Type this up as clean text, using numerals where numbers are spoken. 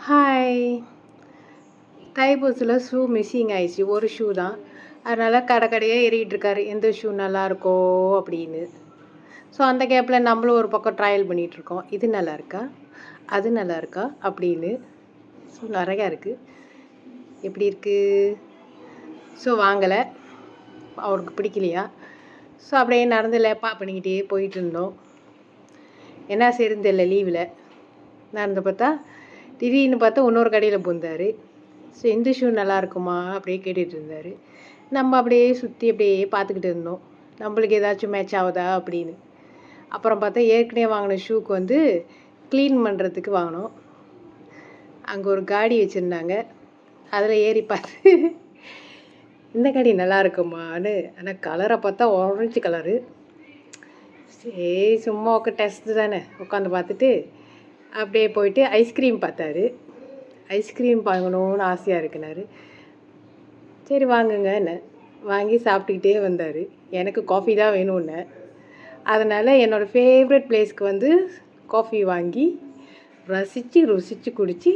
Hi. தைப்பூசத்தில் shoe missing ஆயிடுச்சு. ஒரு shoe தான். அதனால் கடை கடையாக ஏறிக்கிட்டு இருக்காரு, எந்த ஷூ நல்லாயிருக்கோ அப்படின்னு. ஸோ அந்த கேப்பில் நம்மளும் ஒரு பக்கம் ட்ரையல் பண்ணிகிட்ருக்கோம். இது நல்லா இருக்கா, அது நல்லா இருக்கா அப்படின்னு. ஸோ நிறையா இருக்குது. எப்படி இருக்குது? ஸோ வாங்கலை, அவருக்கு பிடிக்கலையா. ஸோ அப்படியே நடந்து லேப்பா பண்ணிக்கிட்டே போயிட்டு இருந்தோம். என்ன செய்யறதுன்னு தெரியல. லீவில் நடந்து பார்த்தா திடீர்னு பார்த்தா இன்னொரு கடையில் பூந்தார். ஸோ எந்த ஷூ நல்லா இருக்குமா அப்படியே கேட்டுகிட்டு இருந்தார். நம்ம அப்படியே சுற்றி அப்படியே பார்த்துக்கிட்டு இருந்தோம், நம்மளுக்கு ஏதாச்சும் மேட்ச் ஆகுதா அப்படின்னு. அப்புறம் பார்த்தா ஏற்கனவே வாங்கின ஷூக்கு வந்து க்ளீன் பண்ணுறதுக்கு வாங்கினோம். அங்கே ஒரு காடி வச்சுருந்தாங்க, அதில் ஏறி பார்த்து இந்த காடி நல்லா இருக்குமான்னு. ஆனால் கலரை பார்த்தா ஆரஞ்சு கலரு. சரி சும்மா டெஸ்ட்டு தானே, உட்காந்து பார்த்துட்டு அப்படியே போயிட்டு ஐஸ்கிரீம் பார்த்தாரு. ஐஸ்கிரீம் வாங்கணும்னு ஆசையாக இருக்குனாரு. சரி வாங்குங்க என்ன வாங்கி சாப்பிட்டுக்கிட்டே வந்தார். எனக்கு காஃபி தான் வேணும்னு. அதனால் என்னோடய ஃபேவரட் பிளேஸ்க்கு வந்து காஃபி வாங்கி ரசித்து ருசித்து குடித்து